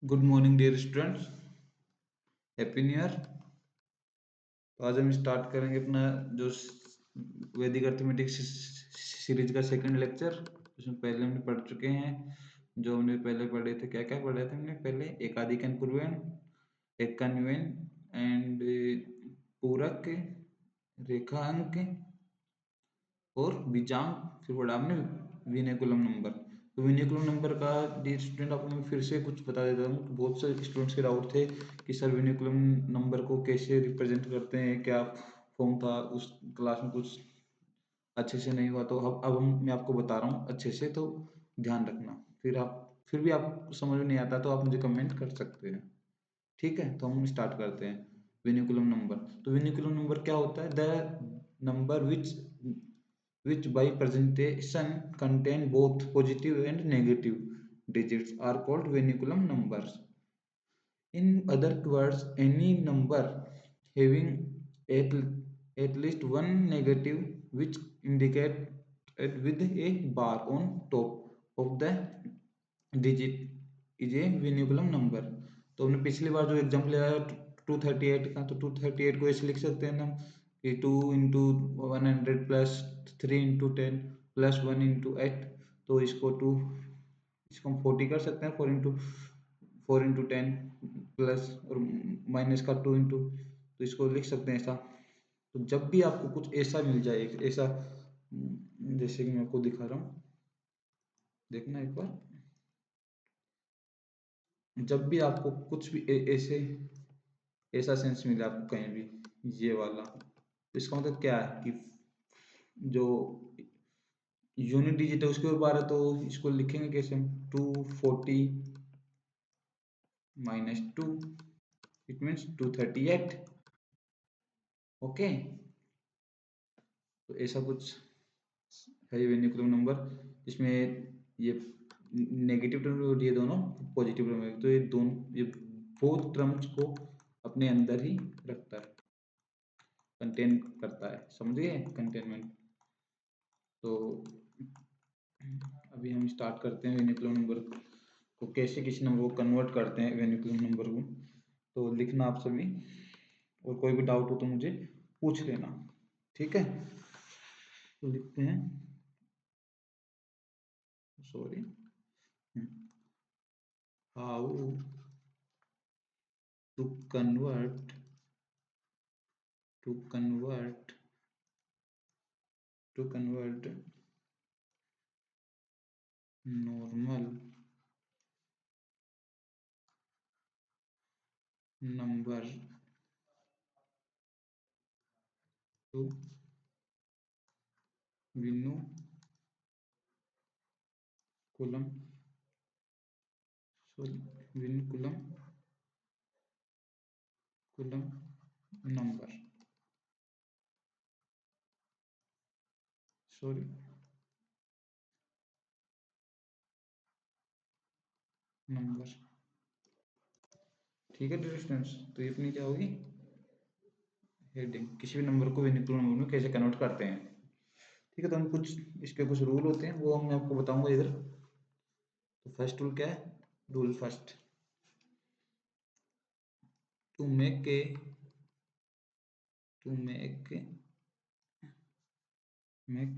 Good morning dear students. Happy new year. तो आज हम स्टार्ट करेंगे अपना जो वैदिक अर्थमेटिक्स सीरीज का सेकंड लेक्चर। उसमें पहले हमने पढ़ चुके हैं। जो हमने पहले पढ़े थे, क्या क्या पढ़े थे हमने पहले? एकाधिक पूर्वयन, एकान्वयन एंड पूरक, रेखा अंक और बीजांक। फिर पढ़ा हमने विनयकुलम नंबर। तो विनयकुलम नंबर का डियर स्टूडेंट आपको मैं फिर से कुछ बता देता हूँ। बहुत से स्टूडेंट्स के डाउट थे कि सर विनयकुलम नंबर को कैसे रिप्रेजेंट करते हैं, क्या फॉर्म था। उस क्लास में कुछ अच्छे से नहीं हुआ, तो अब मैं आपको बता रहा हूँ अच्छे से, तो ध्यान रखना। फिर भी आप समझ में नहीं आता तो आप मुझे कमेंट कर सकते हैं। ठीक है, तो हम स्टार्ट करते हैं। विनिकुलम नंबर। तो विनिकुलम नंबर क्या होता है? The number which by presentation contain both positive and negative digits are called vinculum numbers. In other words, any number having at, at least one negative which indicated with a bar on top of the digit is a vinculum number. तो हमने पिछली बार जो example लिया 238 का, तो 238 को ऐसे लिख सकते हैं हम कि 2 into 100 plus 3 into 10 plus 1 into 8। तो इसको हम 40 कर सकते हैं। 4 into 10 प्लस और माइनस का 2 into, तो इसको लिख सकते हैं ऐसा। तो जब भी आपको कुछ ऐसा मिल जाए, ऐसा जैसे कि मैं आपको दिखा रहा हूँ, देखना एक बार। जब भी आपको कुछ भी ऐसा सेंस मिले आपको कहीं भी, ये वाला, तो इसका मतलब क्या है कि जो यूनिट डिजिट है उसके ऊपर है। तो इसको लिखेंगे कैसे हम? 240 माइनस 2, इट मीन्स 238। ओके, तो ऐसा कुछ है ये वेनिकुलम नंबर, जिसमें ये नेगेटिव टर्म और ये दोनों पॉजिटिव टर्म है। तो ये बोथ टर्म्स को अपने अंदर ही रखता है, कंटेन करता है। समझिए, कंटेनमेंट। तो अभी हम स्टार्ट करते हैं वेनिकुलम नंबर को कैसे किसी नंबर को कन्वर्ट करते हैं वेनिकुलम नंबर को। तो लिखना आप सभी, और कोई भी डाउट हो तो मुझे पूछ लेना। ठीक है, तो लिखते हैं। Sorry, how to convert to convert to convert normal number to vinculum, sorry, vinculum culum number, sorry, number. ठीक है डियर स्टूडेंट्स, तो ये अपनी क्या होगी हेडिंग, किसी भी नंबर को विनिकुलम नंबर में कैसे कन्वर्ट करते हैं। ठीक है, तो हम कुछ इसके कुछ रूल होते हैं, वो मैं आपको बताऊंगा इधर। तो फर्स्ट रूल क्या है? Rule first, to make a to make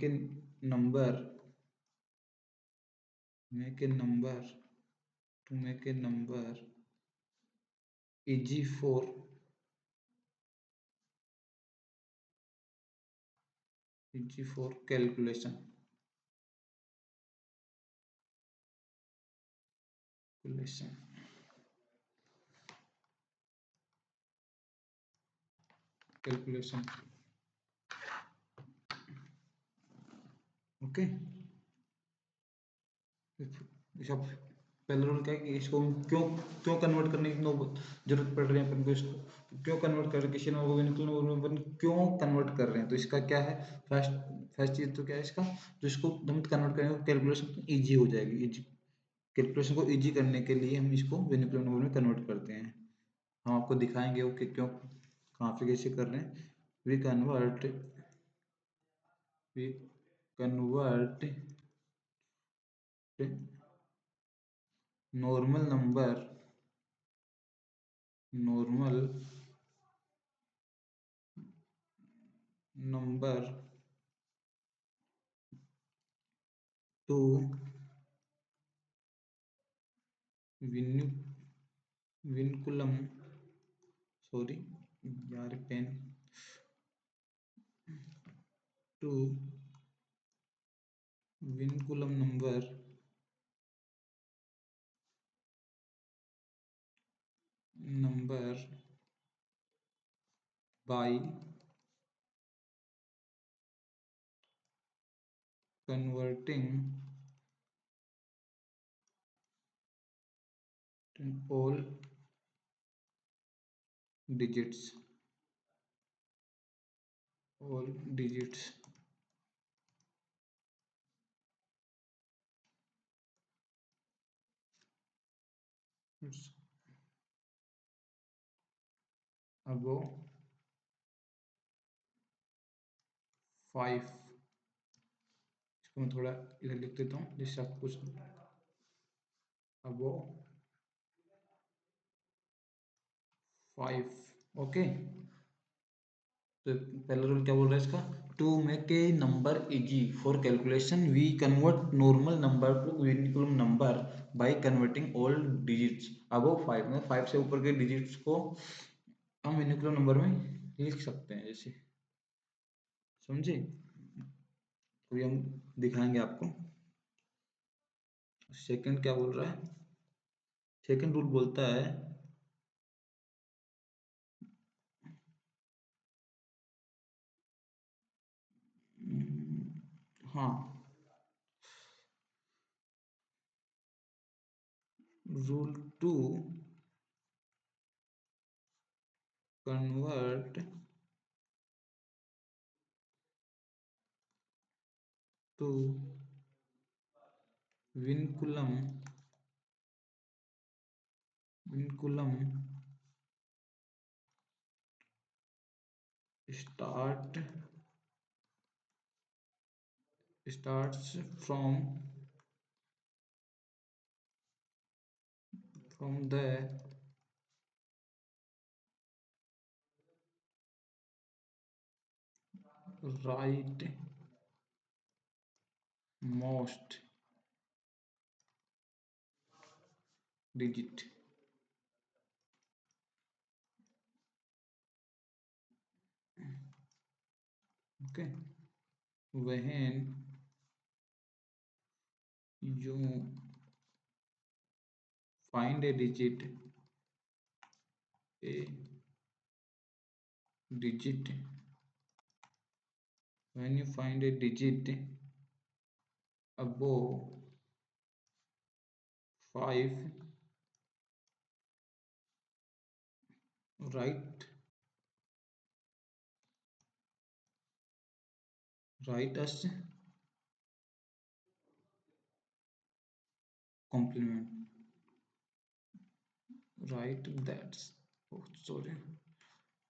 a number make a number to make a number easy for calculation. Okay, सब पहला रूल क्या है कि इसको हम क्यों क्यों कन्वर्ट करने की जरूरत पड़ रही है अपन को, इसको क्यों कन्वर्ट कर रहे हैं, किसी नंबर को विनिकुलम नंबर में अपन क्यों कन्वर्ट कर रहे हैं। तो इसका क्या है, फर्स्ट फर्स्ट चीज तो क्या है इसका, जो इसको हम कन्वर्ट करेंगे कैलकुलेशन ईजी हो जाएगी। इजी कैलकुलेशन को ईजी करने के लिए हम इसको विनिकुलम नंबर में कन्वर्ट करते हैं। हम आपको दिखाएंगे वो कि क्यों, कहाँ पे कैसे कर रहे हैं। We convert we convert normal number normal number to vinu vinculum sorry यार pen to vinculum number by converting all digits all digits it's above 5। इसको मैं थोड़ा इधर लिख देता हूँ जिससे आपको कुछ above 5। ओके, तो पहला रूल क्या बोल रहा है इसका, to make a number easy for calculation we convert normal number to vinculum number by converting all digits above 5। मतलब 5 से ऊपर के डिजिट्स को हम यूनिकुलम नंबर में लिख सकते हैं, जैसे समझे। अभी हम दिखाएंगे आपको। सेकंड क्या बोल रहा है, सेकंड रूल बोलता है हाँ, rule to convert to vinculum vinculum start starts from the right most digit। okay, when you find a digit a digit when you find a digit above 5, write as complement, write that's oh sorry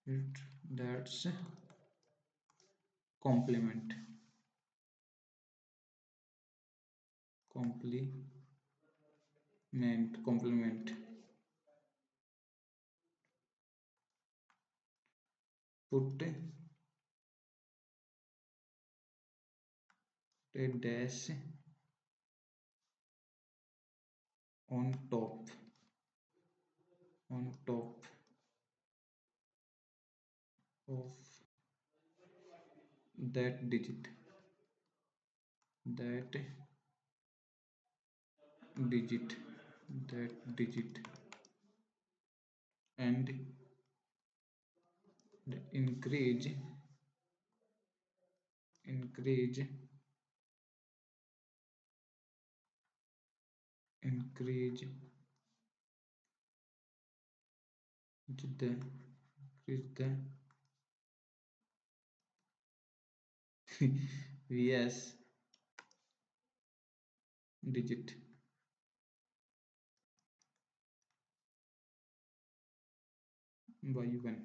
it that's complement complement put a dash on top of that digit that digit digit and increase increase the vs digit by 1।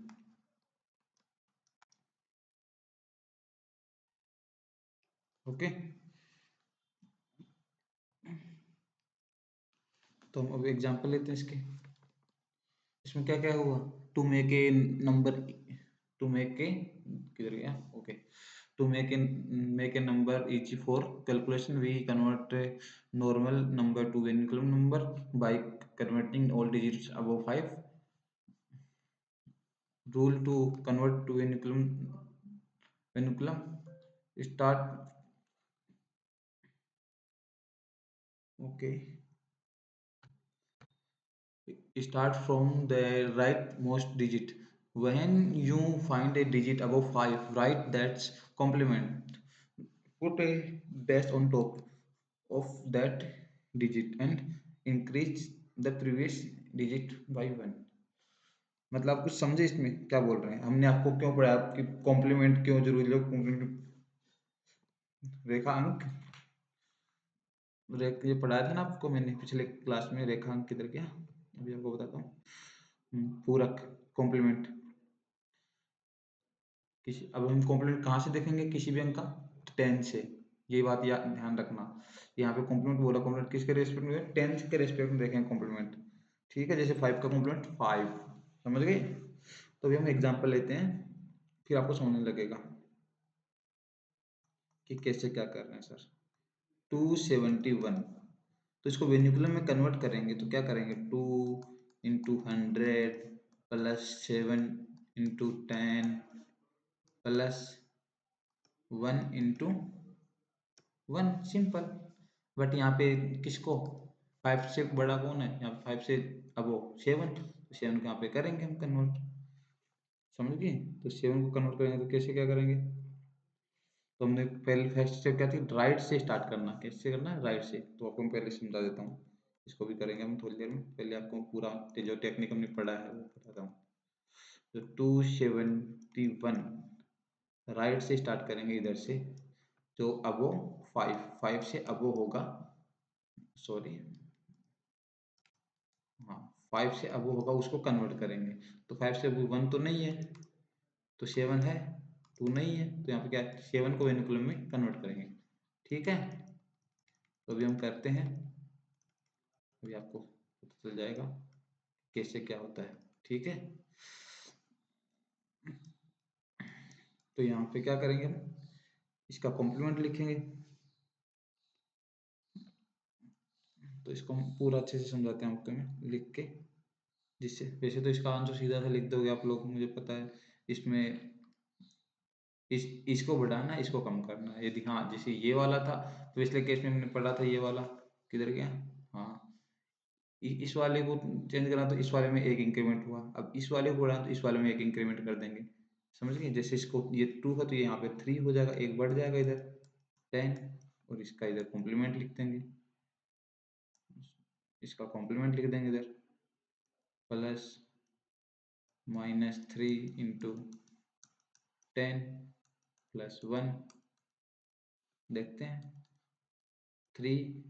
Okay, तो हम अब example लेते हैं इसके। इसमें क्या क्या हुआ, to make a number, to make a, किधर गया, okay, to make a number each for calculation we convert normal number to vinculum number by converting all digits above 5, rule to convert to vehiculum start, okay, start from the rightmost digit. When you find a digit above 5, write that's complement, put a dash on top of that digit and increase the previous digit by 1. मतलब आप कुछ समझे इसमें क्या बोल रहे हैं, हमने आपको क्यों पढ़ाया कि कॉम्प्लीमेंट क्यों जरूरी है, कॉम्प्लीमेंट रेखांक, ये पढ़ाया था ना आपको मैंने पिछले क्लास में, रेखांक किधर गया, अभी आपको बताता हूँ, पूरक, कॉम्प्लीमेंट, किसी, अब हम कॉम्प्लीमेंट कहाँ से देखेंगे किसी भी अंक का, 10 से, ये बात ध्यान रखना, यहाँ पे कॉम्प्लीमेंट बोला, कॉम्प्लीमेंट किसके रेस्पेक्ट में, 10 के रेस्पेक्ट में देखेंगे कॉम्प्लीमेंट, ठीक है, जैसे 5 का कॉम्प्लीमेंट 5, समझ गए। तो अभी हम एग्जाम्पल लेते हैं, फिर आपको समझने लगेगा कि कैसे क्या कर रहे हैं सर। 271, तो इसको वेनिकुलम में कन्वर्ट करेंगे तो क्या करेंगे, 2 into 100 plus 7 into 10 plus 1 into 1, simple. But यहाँ पे किसको, 5 से बड़ा कौन है यहाँ पे, 5 से अब वो 7, तो 7 को यहाँ पे करेंगे हम कन्वर्ट, समझ गए। तो 7 को कन्वर्ट करेंगे तो कैसे क्या करेंगे, तो हमने पहले फर्स्ट स्टेप क्या थी, राइट से स्टार्ट करना, कैसे करना है, राइट से, तो आपको मैं पहले समझा देता हूँ, इसको भी करेंगे हम थोड़ी देर में, पहले आपको पूरा जो टेक्निक हमने पढ़ा है वो बताता हूँ। तो 271 राइट से स्टार्ट करेंगे इधर से, जो अबो 5 से अबो होगा, सॉरी, हाँ 5 से अबो होगा उसको कन्वर्ट करेंगे, तो 5 से अबो 1 तो नहीं है, तो 7 है, 2 नहीं है, तो यहाँ पे क्या 7 को वेनिकुलम में कन्वर्ट करेंगे, ठीक है। तो अभी हम करते हैं, अभी आपको पता चल जाएगा कैसे क्या होता है, ठीक है। तो यहाँ पे क्या करेंगे हम, इसका कॉम्प्लीमेंट लिखेंगे, तो इसको हम पूरा अच्छे से समझाते हैं आपको मैं लिख के, जिससे वैसे तो इसका आंसर सीधा सा लिख दोगे आप लोग, मुझे पता है, इसमें इसको बढ़ाना है, इसको कम करना है, यदि हाँ जैसे ये वाला था, तो पिछले केस में हमने पढ़ा था ये वाला, किधर गया, हाँ, इस वाले को चेंज करा तो इस वाले में एक इंक्रीमेंट हुआ, अब इस वाले को बढ़ा तो इस वाले में एक इंक्रीमेंट कर देंगे, समझ गए। जैसे इसको ये 2 है तो ये यहाँ पे 3 हो जाएगा, एक बढ़ जाएगा इधर 10, और इसका इधर कॉम्प्लीमेंट लिख देंगे, इसका कॉम्प्लीमेंट लिख देंगे इधर, प्लस -3 इंटू 10 प्लस 1, देखते हैं 3,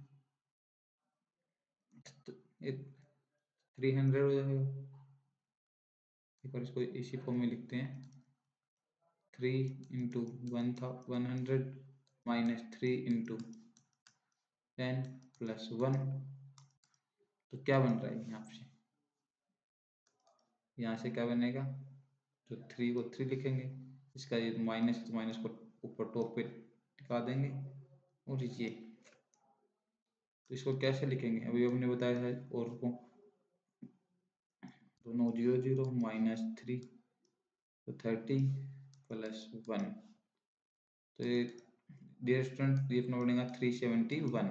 300 हो जाएगा, एक बार इसको इसी फॉर्म में लिखते हैं, 3 इंटू 100 -3 इंटू 10 प्लस 1, तो क्या बन रहा है यहाँ से क्या बनेगा, तो 3 को 3 लिखेंगे, इसका ये माइनस, तो माइनस को ऊपर टॉप पे टिका देंगे, और ये तो इसको कैसे लिखेंगे, अभी हमने बताया है, और को दोनों 0 0 -3, तो 30 प्लस 1, तो ये डियर स्टूडेंट ये अपना बनेगा 371,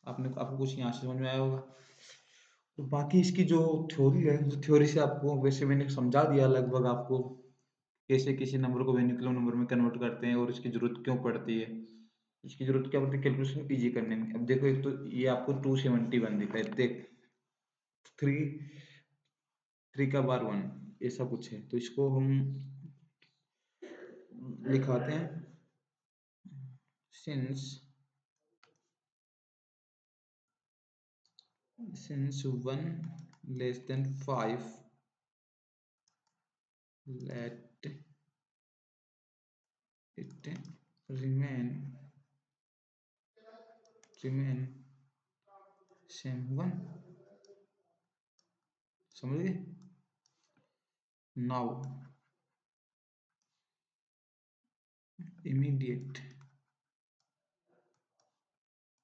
आपको कुछ यहाँ से समझ में आया होगा। तो बाकी इसकी जो थ्योरी है, जो थ्योरी से आपको वैसे मैंने समझा दिया लगभग आपको, कैसे किसी नंबर को वेनिकुलर नंबर में कन्वर्ट करते हैं और इसकी जरूरत क्यों पड़ती है, इसकी जरूरत क्या पड़ती है कैलकुलेशन इजी करने में। अब देखो एक तो ये आपको 271 दिखा है, देख 3 का बार 1 ऐसा कुछ है, तो इसको हम लिखाते हैं, since 1 less than 5, let it remain same 1, समझ गए? Now immediate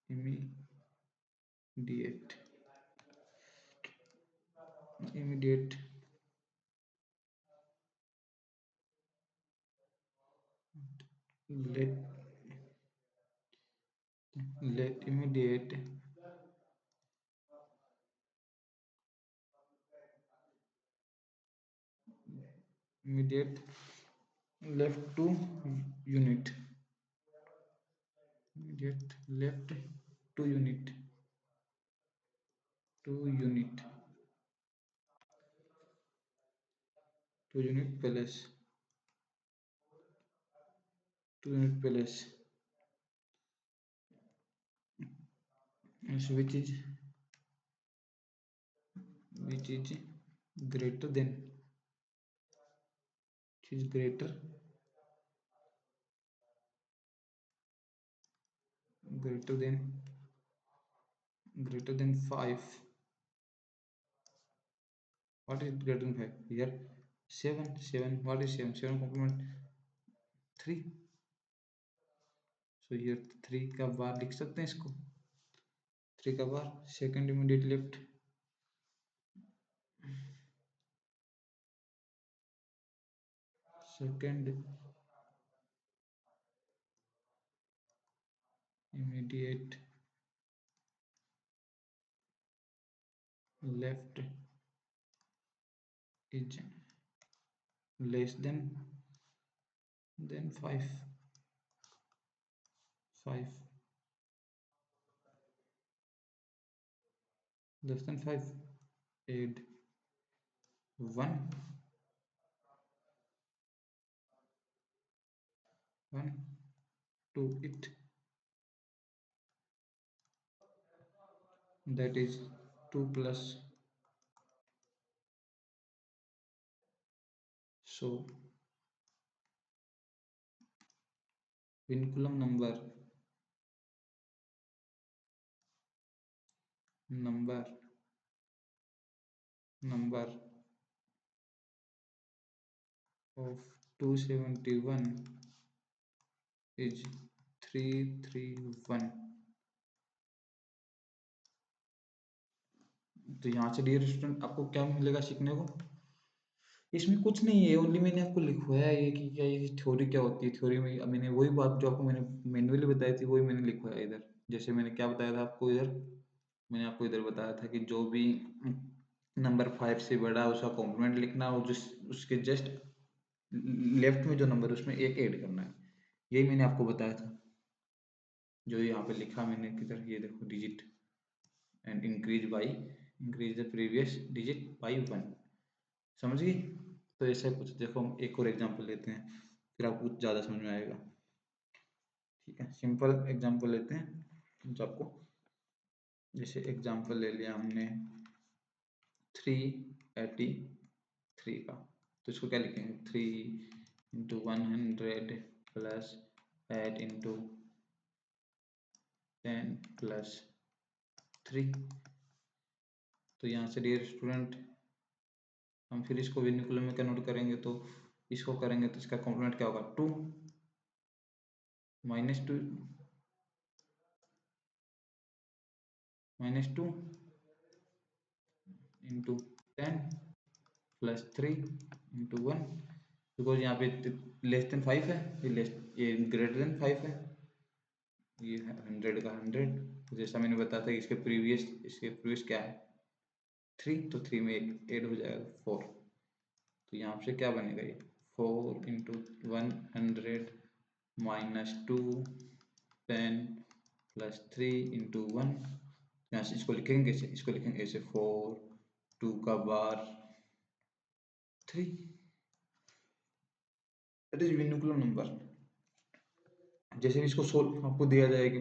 immediate immediate let immediate left to unit immediate left to unit to unit place to unit place which is greater than which is greater than 5. What is greater than 5 here? 7. What is 7 complement 3. So here 3 का बार लिख सकते हैं इसको, 3 का बार second immediate left second immediate left is less than 5 less than 5 add 1 to it, that is 2 plus. So vinculum number of 271 is 331. तो यहाँ से डियर स्टूडेंट आपको क्या मिलेगा सीखने को? इसमें कुछ नहीं है, ओनली मैंने आपको लिखवाया है कि क्या ये थ्योरी क्या होती है। थ्योरी में मैंने वही बात जो आपको मैंने मैन्युअली बताई थी वही मैंने लिखवाया इधर। जैसे मैंने क्या बताया था आपको इधर, मैंने आपको इधर बताया था कि जो भी नंबर 5 से बड़ा उसका कॉम्प्लीमेंट लिखना और जिस उसके जस्ट लेफ्ट में जो नंबर उसमें एक ऐड करना है, यही मैंने आपको बताया था। जो यहाँ पे लिखा मैंने किधर, ये देखो digit and increase the previous digit by 1। समझ गई? तो ऐसा कुछ देखो, हम एक और एग्जांपल लेते हैं फिर आपको कुछ ज़्यादा समझ में आएगा। ठीक है, सिंपल एग्जांपल लेते हैं जो आपको, जैसे एग्जांपल ले लिया हमने 383 का, तो इसको क्या लिखेंगे? 3 इंटू 100 प्लस 8 इंटू 10 प्लस 3। तो यहाँ से डियर स्टूडेंट हम फिर इसको विनिकुलम में कन्वर्ट करेंगे, तो इसको करेंगे तो इसका कॉम्प्लीमेंट क्या होगा? 2 minus 2 into 10 plus 3 into 1, because यहाँ पे लेस देन 5 है, ये ग्रेटर देन 5 है, ये 100 का 100। तो जैसा मैंने बताया था कि इसके प्रीवियस क्या है? 3, तो 3 में ऐड हो जाएगा 4। तो यहाँ से क्या बनेगा? ये 4 इंटू 100 माइनस 2 10 प्लस 3 इंटू 1। यहाँ से इसको लिखेंगे कैसे? इसको लिखेंगे ऐसे 4 2 का बार 3, दैट इज विनिकुलम नंबर। जैसे भी इसको सोल्व आपको दिया जाए कि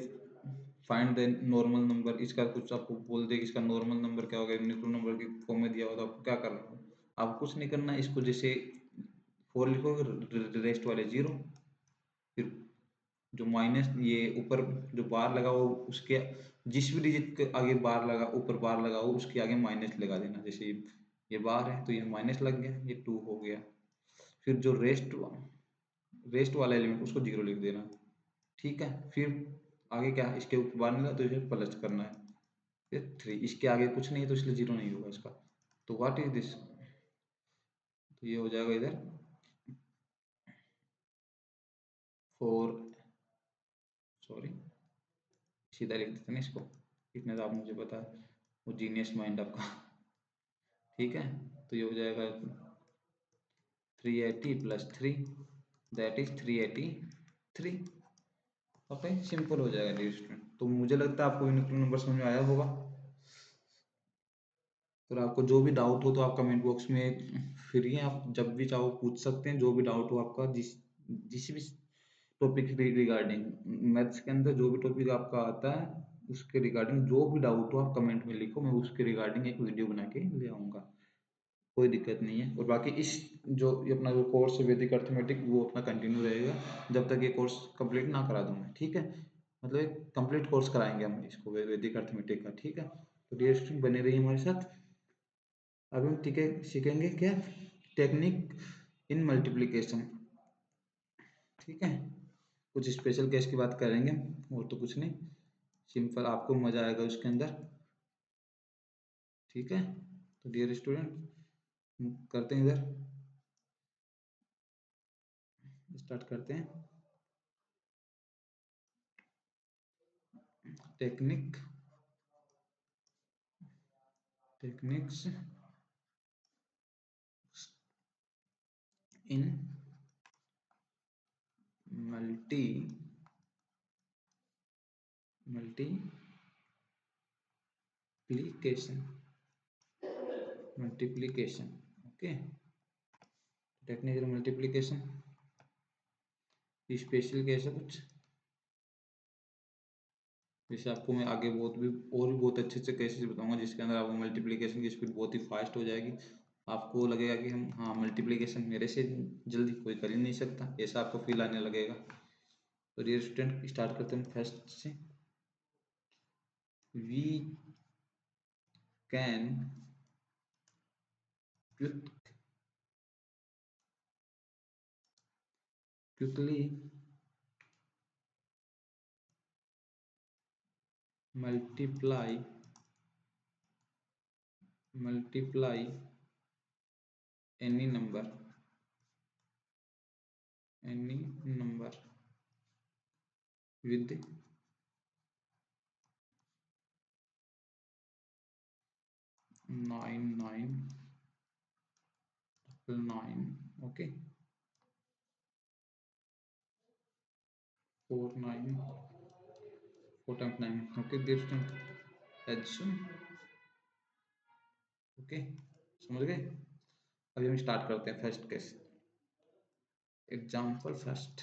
फाइंड द नॉर्मल नंबर, इसका कुछ आपको बोल दे कि इसका नॉर्मल नंबर क्या होगा, विनिकुलम नंबर के फॉर्म में दिया होगा, तो आपको क्या करना है? आपको कुछ नहीं करना, इसको जैसे 4 लिखोगे रेस्ट वाले 0, फिर जो माइनस ये ऊपर जो बार लगा हो उसके जिस भी डिजिट के आगे बार लगा, ऊपर बार लगा हो उसके आगे माइनस लगा देना। जैसे ये बार है तो ये माइनस लग गया, ये 2 हो गया। फिर जो रेस्ट वाला एलिमेंट उसको 0 लिख देना, ठीक है। फिर आगे क्या, इसके ऊपर बार मिला तो इसे प्लस करना है, फिर 3, इसके आगे कुछ नहीं है तो इसलिए 0 नहीं होगा इसका। तो व्हाट इज दिस, तो ये हो जाएगा इधर 4, सॉरी सीधा लिख देते ना इसको, इतना तो आप मुझे पता है, वो जीनियस माइंड आपका। ठीक है, तो ये हो जाएगा 380 plus 3, that is 383। Okay, simple हो जाएगा डियर स्टूडेंट। तो मुझे लगता है आपको नंबर समझ में आया होगा। तो आपको जो भी डाउट हो तो आप कमेंट बॉक्स में फ्री हैं, आप जब भी चाहो पूछ सकते हैं, जो भी डाउट हो आपका, जिस भी टॉपिक रिगार्डिंग मैथ्स के अंदर जो भी टॉपिक आपका आता है उसके रिगार्डिंग जो भी डाउट हो आप कमेंट में लिखो, मैं उसके रिगार्डिंग एक वीडियो बना के ले आऊँगा, कोई दिक्कत नहीं है। और बाकी इस जो ये अपना जो कोर्स है वैदिक अर्थमेटिक वो अपना कंटिन्यू रहेगा जब तक ये कोर्स कंप्लीट ना करा दूँ मैं, ठीक है। मतलब एक कंप्लीट कोर्स कराएंगे हम इसको वैदिक अर्थमेटिक का, ठीक है। तो डियर स्टूडेंट बने रहिए हमारे साथ। अब हम ठीक है सीखेंगे क्या, टेक्निक इन मल्टीप्लिकेशन, ठीक है। कुछ स्पेशल केस की बात करेंगे और तो कुछ नहीं, सिंपल आपको मजा आएगा उसके अंदर, ठीक है। तो डियर स्टूडेंट करते हैं, इधर स्टार्ट करते हैं। Techniques in multiplication, okay. Technique in multiplication special case है कुछ, जैसे आपको मैं आगे बहुत भी और भी बहुत अच्छे अच्छे केसेस बताऊंगा जिसके अंदर आपको मल्टीप्लिकेशन की स्पीड बहुत ही फास्ट हो जाएगी। आपको लगेगा कि हम हाँ मल्टीप्लिकेशन मेरे से जल्दी कोई कर ही नहीं सकता, ऐसा आपको फील आने लगेगा। तो डियर स्टूडेंट स्टार्ट करते हैं फर्स्ट से। We can quickly multiply any number with 9999, okay, 49 4 times 9, okay, different addition, okay, समझ गए। अभी हम स्टार्ट करते हैं first case, example first.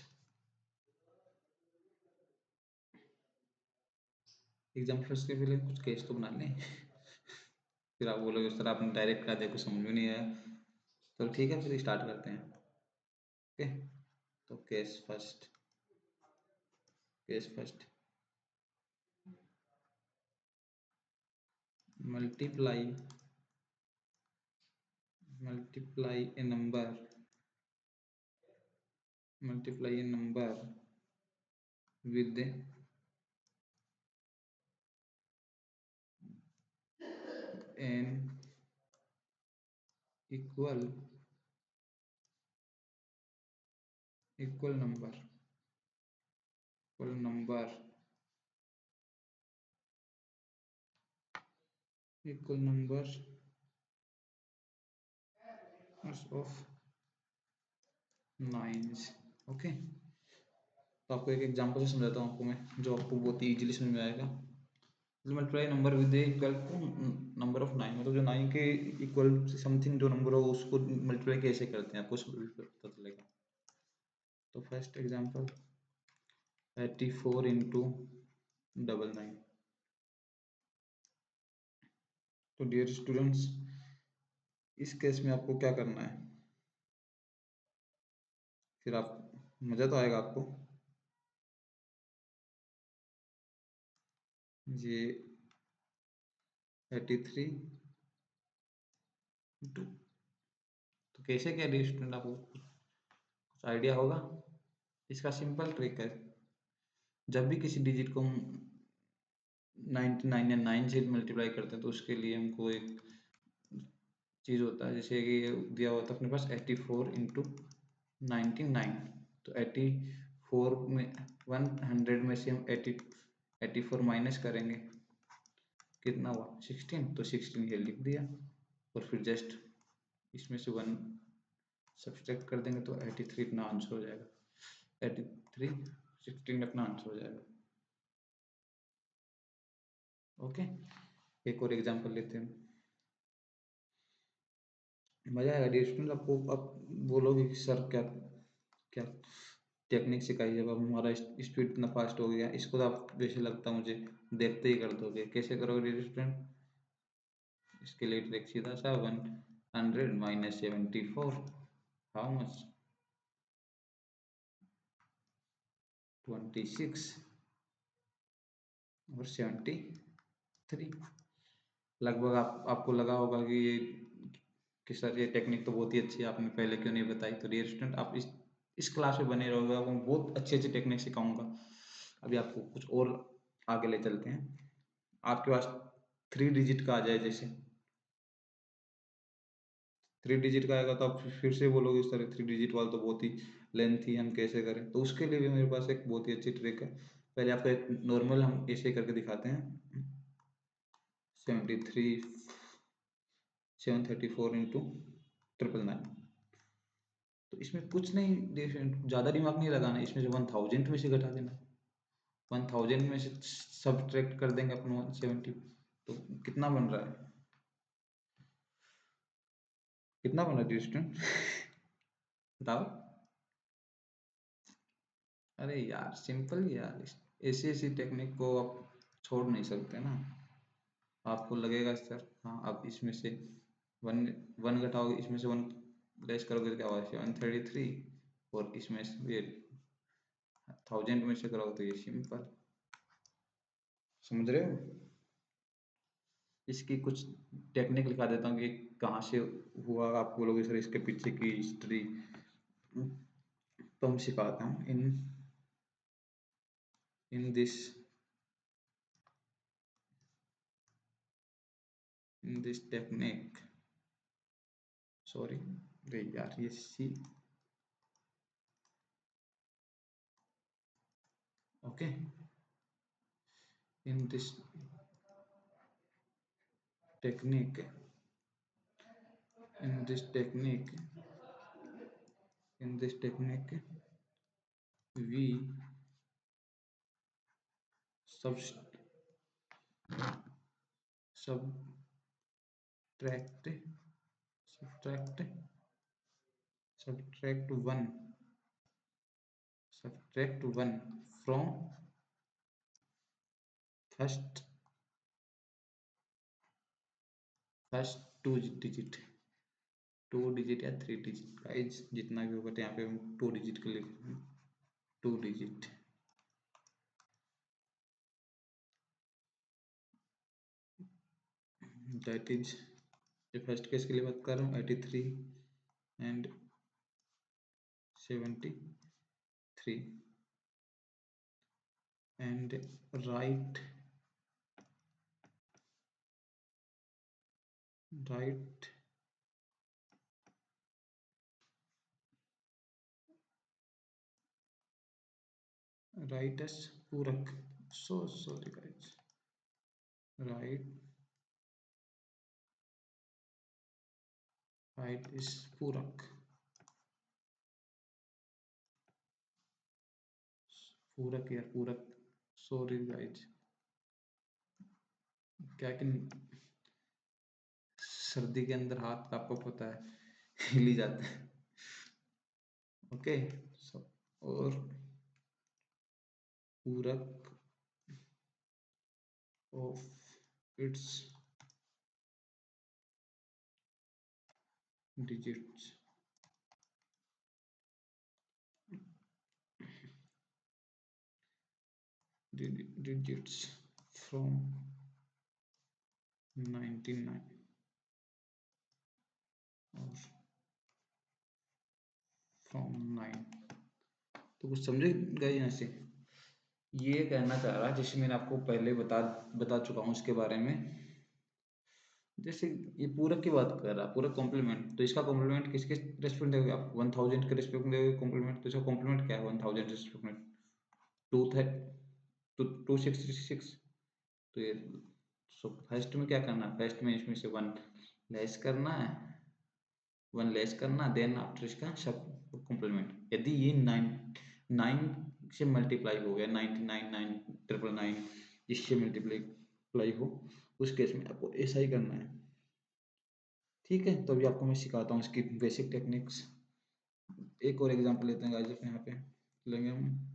Example first के पहले कुछ केस तो बना लें फिर आप बोलोगे सर आपने डायरेक्ट कहा देखो समझ में नहीं आया, तो ठीक है फिर स्टार्ट करते हैं, ओके। तो case first multiply A number with an equal number of nines, okay. तो आपको एक एग्जांपल से समझाता हूँ आपको मैं, जो आपको बहुत ही इजीली समझ में आएगा। Multiply number with equal to number of 9, मतलब जो 9 के इक्वल समथिंग जो नंबर हो उसको मल्टीप्लाई कैसे करते हैं आपको पता चलेगा। तो फर्स्ट एग्जांपल 34 इंटू 99। तो डियर स्टूडेंट्स इस केस में आपको क्या करना है, फिर आप मज़ा तो आएगा आपको। ये 83 इंटू। तो कैसे क्या डिजिट स्टूडेंट, आपको कुछ आइडिया होगा? इसका सिंपल ट्रिक है, जब भी किसी डिजिट को 99 या 9 से मल्टीप्लाई करते हैं तो उसके लिए हमको एक चीज़ होता है, जैसे कि दिया हुआ था अपने पास 84 इंटू 99। तो 84 में 100 में से हम 84 माइनस करेंगे, कितना हुआ 16, तो 16 ये लिख दिया। और फिर जस्ट इसमें से 1 सब्सट्रैक्ट कर देंगे तो 83 अपना आंसर हो जाएगा। 83 16 अपना आंसर हो जाएगा। ओके, एक और एग्जांपल लेते हैं, मजा आएगा डियर स्टूडेंट आपको। अब बोलोगे कि सर क्या क्या टेक्निक सिखाई, जब अब हमारा स्पीड इतना फास्ट हो गया, इसको तो आप वैसे लगता है मुझे देखते ही कर दोगे। कैसे करोगे डियर स्टूडेंट? इसके लिए ट्रिक सीधा सा, 100 माइनस 74, हाउ मच? 26 और 73। लगभग आपको लगा होगा कि सर ये टेक्निक तो बहुत ही अच्छी है, आपने पहले क्यों नहीं बताई? तो डियर स्टूडेंट आप इस क्लास में बने रहोगे, आपको बहुत अच्छी अच्छी टेक्निक सिखाऊंगा। अभी आपको कुछ और आगे ले चलते हैं। आपके पास 3 डिजिट का आ जाए, जैसे 3 डिजिट का आएगा तो आप फिर से बोलोगे सर 3 डिजिट वाला तो बहुत ही लेंथी, हम कैसे करें? तो उसके लिए भी मेरे पास एक बहुत ही अच्छी ट्रिक है। पहले आपको एक नॉर्मल हम ऐसे करके दिखाते हैं, 73 734 इंटू 999। तो इसमें कुछ नहीं, ज़्यादा दिमाग नहीं लगाना, इसमें से 1000 में से घटा देना। 1000 में से सब्ट्रैक्ट कर देंगे अपन 170, तो कितना बन रहा है? कितना बन रहा है स्टूडेंट? बताओ। अरे यार सिंपल ही यार, ऐसी ऐसी टेक्निक को आप छोड़ नहीं सकते ना। आपको लगेगा सर हाँ, अब इसमें से वन वन घटाओगे, इसमें से 1 लेस करोगे तो क्या होगा 733, और इसमें से ये 1000 में से करोगे तो ये सिंपल। समझ रहे हो? इसकी कुछ टेक्निक लिखा देता हूँ कि कहाँ से हुआ, आप बोलोगे सर इसके पीछे की हिस्ट्री, तो हम सिखाता हूँ। इन दिस टेक्निक, सॉरी रे यार ये सी, okay, in this technique, in this technique in this technique we subtract subtract subtract one from first two digit या 3 डिजिट गाइस, जितना भी होगा, तो यहाँ पे हम 2 डिजिट के लिख रहे हैं, 2 digit. That is, first case के लिए बात कर रहा हूँ, 83 and 73, and right write as Purak. So sorry guys. Write is Purak. Purak यार Purak. Sorry guys. क्या कि सर्दी के अंदर हाथ आपको पता है हिल ही जाता है। ओके, और पूरक of its digits from 99 और फ्रॉम 9। तो कुछ समझे गए यहाँ से? ये कहना चाह रहा है, जैसे मैंने आपको पहले बता बता चुका हूँ इसके बारे में। जैसे ये पूरक की बात कर रहा है, पूरक कॉम्प्लीमेंट, तो इसका कॉम्प्लीमेंट किसके रेस्पेक्ट दोगे आप? 1000 के रेस्पेक्ट में दोगे कॉम्प्लीमेंट, तो इसका कॉम्प्लीमेंट क्या है 1000 रेस्पेक्ट में? टू थे, 266। तो ये फर्स्ट में क्या करना है? फर्स्ट में इसमें से वन लेस करना है, वन लेस करना, देन आफ्टर इसका सब कॉम्प्लीमेंट। यदि ये 9 से मल्टीप्लाई हो गया, 99,999 इससे मल्टीप्लाई हो, उस केस में आपको ऐसा ही करना है। ठीक है, तो अभी आपको मैं सिखाता हूँ इसकी बेसिक टेक्निक्स। एक और एग्जांपल लेते हैं गाइस, यहाँ पे लेंगे हम,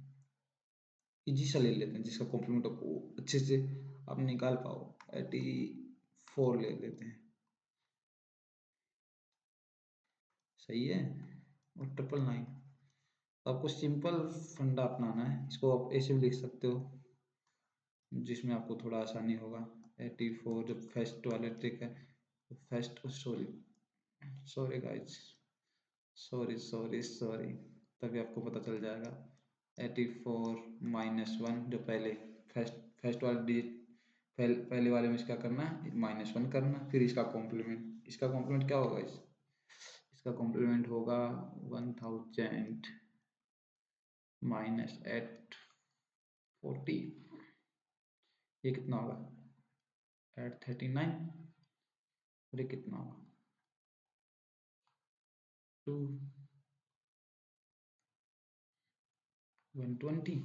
इजी सा ले लेते हैं जिसका कॉम्प्लीमेंट आपको अच्छे से आप निकाल पाओ। 84 ले लेते हैं, सही है। और 999, आपको सिंपल फंडा अपनाना है, इसको आप ऐसे भी लिख सकते हो जिसमें आपको थोड़ा आसानी होगा। 84 जब फर्स्ट वाले ट्रिक है, first, sorry sorry guys, sorry, तभी आपको पता चल जाएगा। 84 माइनस वन, जो पहले फर्स्ट फर्स्ट वाले डिजिट, पहले वाले में इसका करना है -1 करना, फिर इसका कॉम्प्लीमेंट। इसका कॉम्प्लीमेंट क्या होगा? इसका कॉम्प्लीमेंट होगा 1000 माइनस 840। ये कितना होगा? 839। और ये कितना होगा? 120।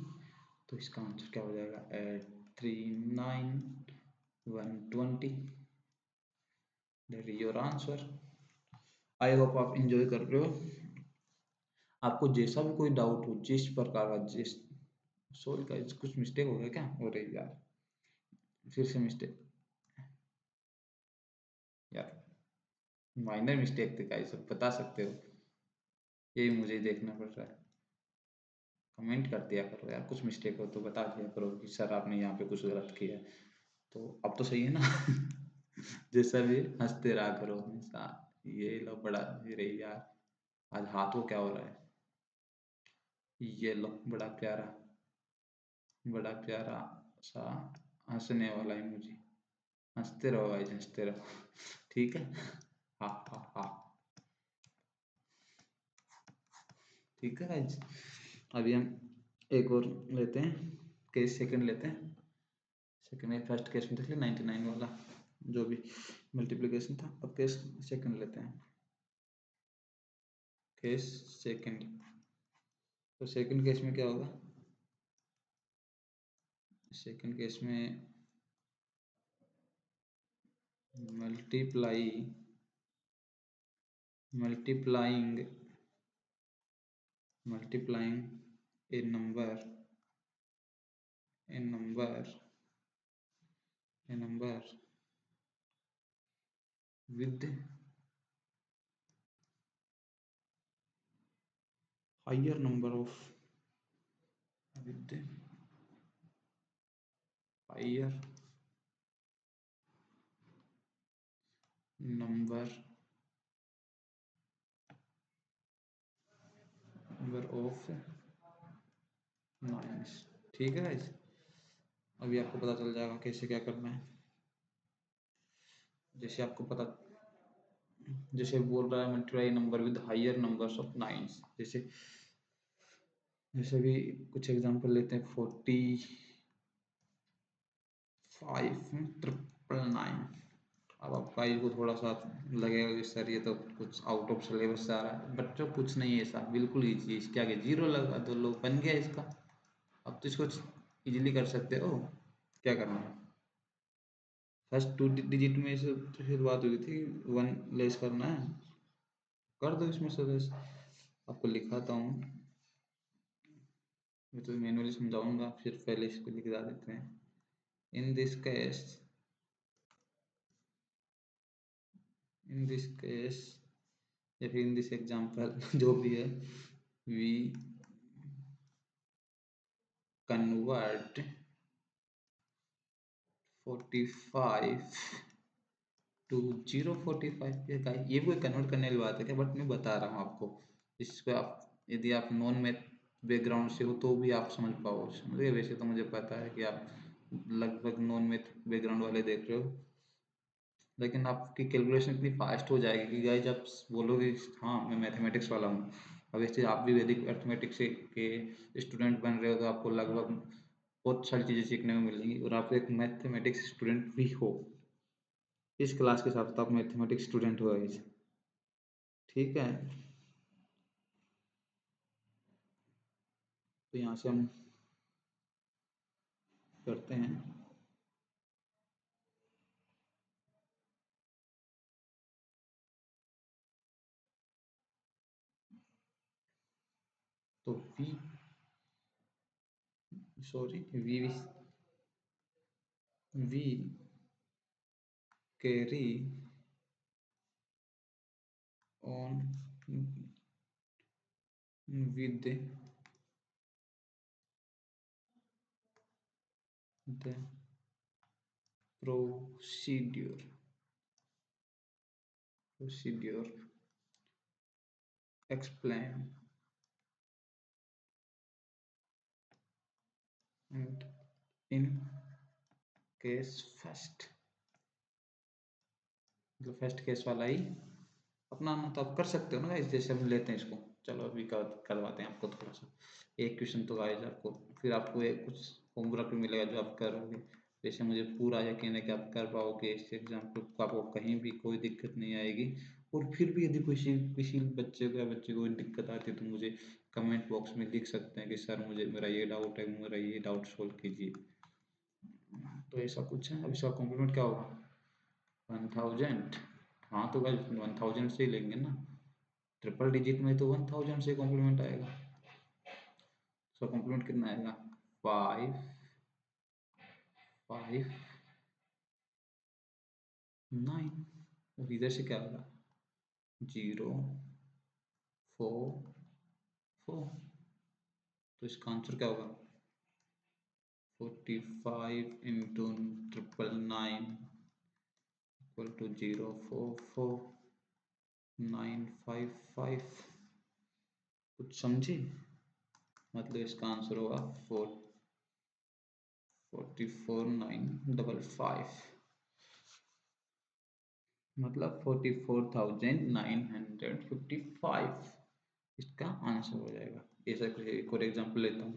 तो इसका आंसर क्या हो जाएगा? 839,120। That is your answer. I hope आप इंजॉय कर रहे हो। आपको जैसा भी कोई डाउट हो, जिस प्रकार का, जिस, सॉरी गाइस कुछ मिस्टेक हो गया क्या? हो रही यार, फिर से मिस्टेक यार, माइनर मिस्टेक थे गाइस, सब बता सकते हो, यही मुझे देखना पड़ रहा है। कमेंट कर दिया करो यार, कुछ मिस्टेक हो तो बता दिया करो कि सर आपने यहाँ पे कुछ गलत किया है। तो अब तो सही है ना? जैसा भी हंसते रहा करो हमेशा। ये लो बड़ा, ये रही यार, आज हाथ को क्या हो रहा है? ये लो बड़ा प्यारा, बड़ा प्यारा सा हंसने वाला इमोजी। हंसते रहो भाई, हंसते रहो। ठीक है, हाँ हाँ हाँ। ठीक है गाइज, अभी हम एक और लेते हैं केस, सेकंड लेते हैं। सेकंड में फर्स्ट केस में देख लिया 99 वाला जो भी मल्टीप्लिकेशन था, अब केस सेकंड लेते हैं। केस सेकंड, तो सेकंड केस में क्या होगा? सेकंड केस में multiplying a number a number a number with higher number of with higher number of nines. ठीक है गाइस, अभी आपको पता चल जाएगा कैसे क्या करना है। जैसे आपको पता, जैसे बोल रहा है multiply number with higher numbers of nines, जैसे जैसे भी कुछ एग्जांपल लेते हैं। 45,999। अब आपका को थोड़ा सा लगेगा कि सर ये तो कुछ आउट ऑफ सिलेबस से आ रहा है। बच्चों कुछ नहीं है ऐसा, बिल्कुल ईजी। इसके आगे जीरो लगा दो, लोग बन गया इसका। अब तो इसको इजीली कर सकते हो। क्या करना है? फर्स्ट 2 डिजिट में से शुरुआत हुई थी, वन लेस करना है, कर दो इसमें से लेस। आपको लिखाता हूँ, मैं तो मैनुअली समझाऊंगा, फिर पहले इसको लिख देते हैं। In this case, in this case या फिर इन दिस एग्जाम्पल जो भी है, वी कन्वर्ट 45 टू 045 ये कोई कन्वर्ट करने वाली बात है क्या? बट मैं बता रहा हूँ आपको, इसको आप यदि आप नॉन मैथ बैकग्राउंड से हो तो भी आप समझ पाओ, समझे? वैसे तो मुझे पता है कि आप लगभग नॉन मैथ बैकग्राउंड वाले देख रहे हो, लेकिन आपकी कैलकुलेशन इतनी फास्ट हो जाएगी कि गाइस आप बोलोगे हाँ मैं मैथमेटिक्स वाला हूँ। अब वैसे आप भी वैदिक मैथमेटिक्स के स्टूडेंट बन रहे हो तो आपको लगभग बहुत सारी चीज़ें सीखने में मिलेंगी, और आप एक मैथमेटिक्स स्टूडेंट भी हो। इस क्लास के साथ तो आप मैथमेटिक्स स्टूडेंट हो गाइस, ठीक है? तो यहाँ से हम करते हैं। तो we sorry we carry on with the procedure explain and in case first, मतलब फर्स्ट केस वाला ही अपना आना, तो आप कर सकते हो ना गाइस। जैसे हम लेते हैं इसको, चलो अभी करवाते हैं आपको थोड़ा सा एक क्वेश्चन। तो गाइस आपको फिर आपको एक कुछ होमवर्क भी मिलेगा जो आप करोगे। वैसे मुझे पूरा यकीन है कि आप कर पाओगे इस एग्जाम को, आपको कहीं भी कोई दिक्कत नहीं आएगी। और फिर भी यदि किसी बच्चे को या बच्चे को दिक्कत आती है तो मुझे कमेंट बॉक्स में लिख सकते हैं कि सर मुझे मेरा ये डाउट है, मेरा ये डाउट सोल्व कीजिए। तो ऐसा कुछ है। अब इसका कॉम्प्लीमेंट क्या होगा? 1000। हाँ तो गाइस 1000 से ही लेंगे ना, ट्रिपल डिजिट में तो 1000 से कॉम्प्लीमेंट आएगा। उसका कॉम्प्लीमेंट कितना आएगा? 5 5 9। और इधर से क्या होगा? 0 4 4। तो इसका आंसर क्या होगा? 45 इंटू 999 इक्वल टू 044 955। कुछ समझे? मतलब इसका आंसर होगा 44,955, मतलब 44,955 इसका आंसर हो जाएगा। ऐसा एक और एग्जांपल लेता हूँ।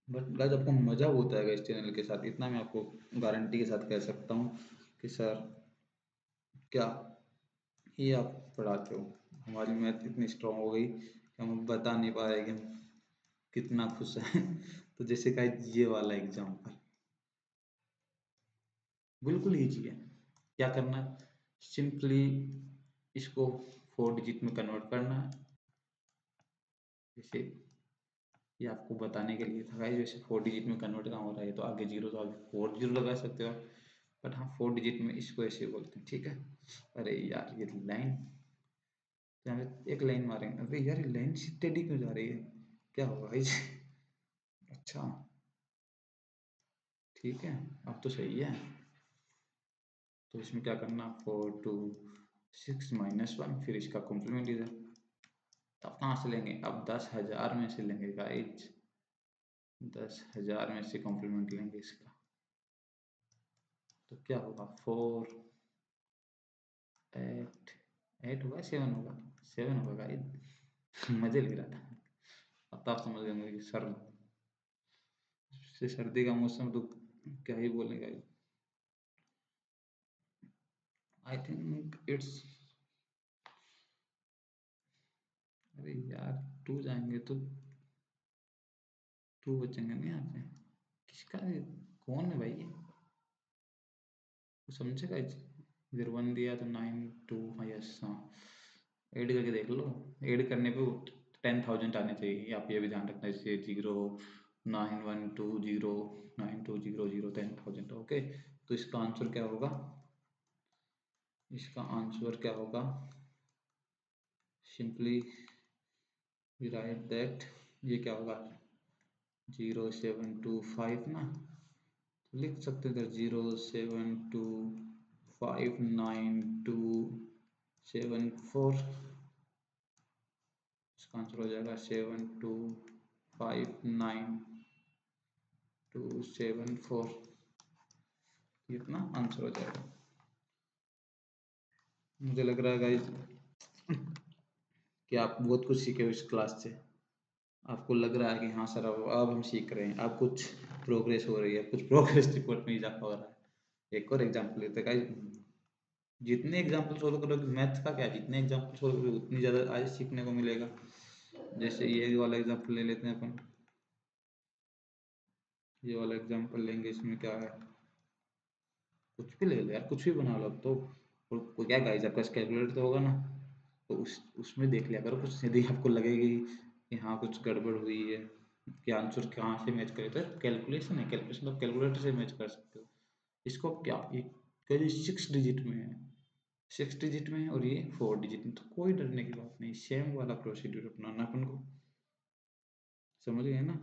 बट गाइस आपको मजा होता है इस चैनल के साथ, इतना मैं आपको गारंटी के साथ कह सकता हूँ कि सर क्या ये आप पढ़ाते हो। हमारी मैथ इतनी स्ट्रांग हो गई कि हम बता नहीं पा रहे कि हम कितना खुश हैं। तो जैसे गाइस ये वाला एग्जांपल बिल्कुल ईजी है। क्या करना है? सिंपली इसको 4 डिजिट में कन्वर्ट करना है। जैसे ये आपको बताने के लिए था गाइस, जैसे 4 डिजिट में कन्वर्ट कहाँ हो रहा है, तो आगे जीरो, तो आगे 4 जीरो लगा सकते हो आप, बट हाँ 4 डिजिट में इसको ऐसे बोलते हैं, ठीक है? अरे यार ये लाइन, तो यहाँ पे एक लाइन मारेंगे। अरे यार ये लाइन टेढ़ी क्यों जा रही है? क्या होगा गाइस? अच्छा ठीक है, अब तो सही है। तो इसमें क्या करना? 4 2 6 - 1, फिर इसका कॉम्प्लीमेंट इधर। तो अब कहाँ से लेंगे? अब 10,000 में से लेंगे गाइज, 10,000 में से कॉम्प्लीमेंट लेंगे इसका। तो क्या होगा? 4 8 8 होगा, 7 होगा, 7 होगा गाइज। मजे ले रहा था। अब तो आप समझ गए कि सर से सर्दी का मौसम तो क्या ही बोलें गाइज। आई थिंक इट्स, अरे यार 2 जाएंगे तो 2 बचेंगे ना यहाँ पे। किसका है? कौन है भाई ये? तो समझेगा इधर 1 दिया तो 9 2, हाँ यस हाँ। ऐड करके देख लो, ऐड करने पे 10,000 आने चाहिए। आप ये भी ध्यान रखना, जैसे 0 9 1 2 0 9 2 0 0 10,000। ओके, तो इसका आंसर क्या होगा? इसका आंसर क्या होगा? सिंपली वी राइट दैट, ये क्या होगा? 0725 ना, लिख सकते हैं 0725927 4। इसका आंसर हो जाएगा 7259274। इतना आंसर हो जाएगा। मुझे लग रहा है गाइस कि आप बहुत कुछ सीखे हो इस क्लास से। आपको लग रहा है कि हाँ सर अब हम सीख रहे हैं, अब कुछ प्रोग्रेस हो रही है, कुछ प्रोग्रेस रिपोर्ट में इजाफा हो रहा है। एक और एग्जांपल लेते हैं गाइस। जितने एग्जाम्पल सोल्व करोगे मैथ्स का क्या, जितने एग्जाम्पल सोल्व करोगे उतनी ज़्यादा आज सीखने को मिलेगा। जैसे ये वाला एग्जाम्पल ले लेते हैं अपन। ये वाला एग्जाम्पल लेंगे, इसमें क्या है, कुछ भी ले लो यार, कुछ भी बना लो अब तो। और क्या गाइस, आपका कैलकुलेटर तो होगा ना, तो उसमें देख लिया करो कुछ, यदि आपको लगेगी कि हाँ कुछ गड़बड़ हुई है कि आंसर कहाँ से मैच करे, तो कैलकुलेशन है, कैलकुलेशन तो कैलकुलेटर से मैच कर सकते हो। इसको क्या, ये 6 डिजिट में है, 6 डिजिट में है, और ये 4 डिजिट में, तो कोई डरने की बात नहीं। सेम वाला प्रोसीड्यूर अपनाना अपन को, समझ गए ना।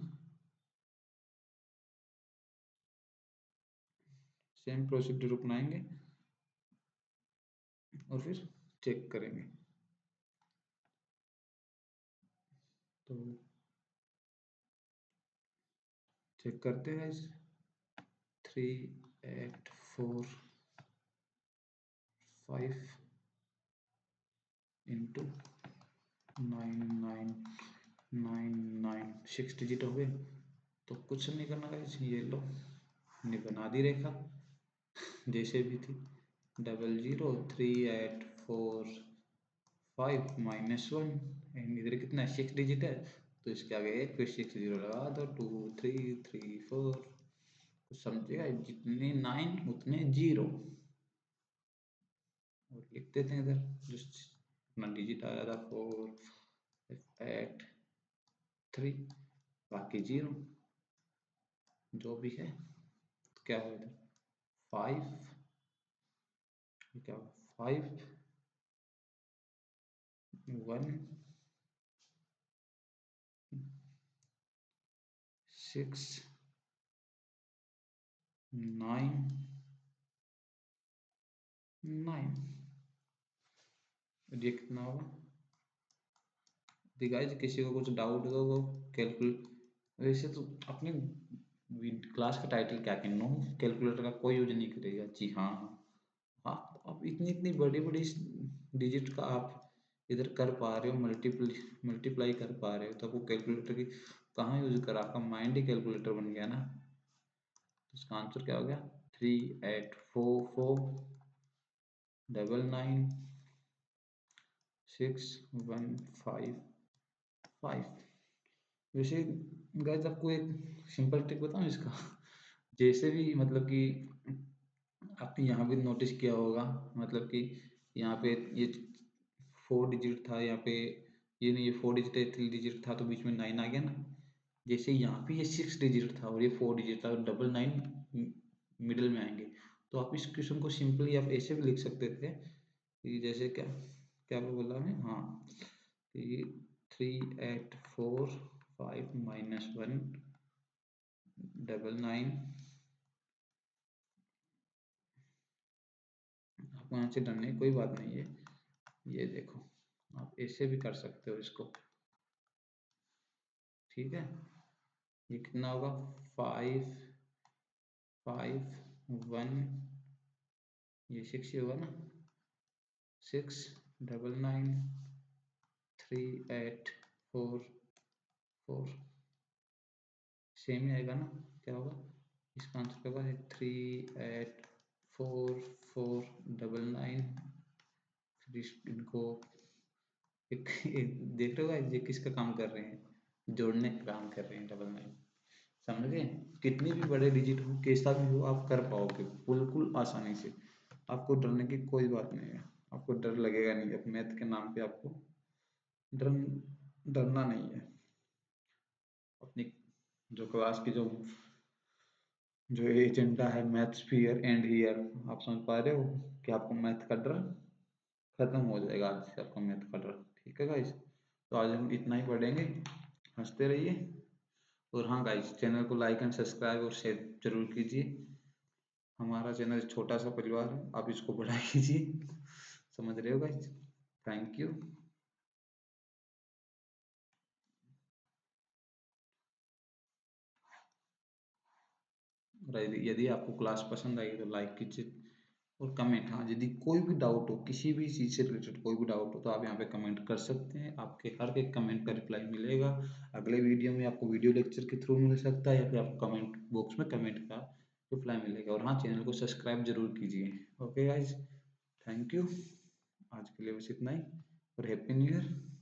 सेम प्रोसीड्यूर अपनाएंगे और फिर चेक करेंगे। तो चेक करते हैं। 384 इंटू 9999, 6 डिजिट हो गए। तो कुछ नहीं करना गाइस, ये लो ने बना दी रेखा जैसे भी थी। 00384 एंड इधर कितना है, 6 डिजिट है, तो इसके आगे एक फिर 6 जीरो लगा दो। 2334, तो समझेगा जितने 9 उतने 0, और लिख देते हैं इधर जो अपना डिजिट आया था 483, बाकी 0 जो भी है। तो क्या हो इधर 5, क्या 5 1 6 9 9, ये कितना होगा। गाइस किसी को कुछ डाउट होगा वो कैलकुलेट, वैसे तो अपने क्लास का टाइटल क्या कहना हो, कैलकुलेटर का कोई यूज नहीं करेगा जी। हाँ आप अब इतनी इतनी बड़ी बड़ी डिजिट का आप इधर कर पा रहे हो, मल्टीप्लाई कर पा रहे हो, तो आपको कैलकुलेटर की कहाँ यूज करा, आपका माइंड ही कैलकुलेटर बन गया ना। तो इसका आंसर क्या हो गया 3844996155। वैसे गाइस आपको एक सिंपल ट्रिक बताऊं इसका। जैसे भी मतलब कि आपने यहाँ भी नोटिस किया होगा, मतलब कि यहाँ पे ये 4 डिजिट था, यहाँ पे ये नहीं, ये 4 डिजिट है, 3 डिजिट था, तो बीच में 9 आ गया ना। जैसे यहाँ पे ये 6 डिजिट था और ये 4 डिजिट था, और 999 मिडल में आएंगे। तो आप इस क्वेश्चन को सिंपली आप ऐसे भी लिख सकते थे कि जैसे क्या क्या बोला मैं, हाँ कि 3845 -199। आपको यहाँ से डरने की कोई बात नहीं है। ये देखो आप ऐसे भी कर सकते हो इसको, ठीक है। ये कितना होगा 551, ये 6 ही होगा ना, 699384 सेम ही आएगा ना। क्या होगा इसका आंसर, क्या होगा 384499। फिर इनको एक देख रहे हो गाइस, ये किसका काम कर रहे हैं, जोड़ने का काम कर रहे हैं 99। समझ गए, कितनी भी बड़े डिजिट हो, कैसा भी हो, आप कर पाओगे बिल्कुल आसानी से। आपको डरने की कोई बात नहीं है, आपको डर लगेगा नहीं, अब मैथ के नाम पे आपको डर डरना नहीं है। अपनी जो क्लास की जो जो एजेंडा है, मैथ्स फियर एंड हियर, आप समझ पा रहे हो कि आपको मैथ का डर खत्म हो जाएगा आज से, आपका मैथ का डर। ठीक है गाइस, तो आज हम इतना ही पढ़ेंगे, हंसते रहिए। और हाँ गाइस, चैनल को लाइक एंड सब्सक्राइब और शेयर जरूर कीजिए। हमारा चैनल छोटा सा परिवार है, आप इसको बड़ा कीजिए। समझ रहे हो गाइस? Thank you. यदि आपको क्लास पसंद आई तो लाइक कीजिए और कमेंट, हाँ यदि कोई भी डाउट हो, किसी भी चीज़ से रिलेटेड कोई भी डाउट हो तो आप यहाँ पे कमेंट कर सकते हैं, आपके हर एक कमेंट का रिप्लाई मिलेगा। अगले वीडियो में आपको वीडियो लेक्चर के थ्रू मिल सकता है या फिर आपको कमेंट बॉक्स में कमेंट का रिप्लाई मिलेगा। और हाँ, चैनल को सब्सक्राइब जरूर कीजिए। Okay guys, thank you. आज के लिए बस इतना ही और हैप्पी न्यू ईयर।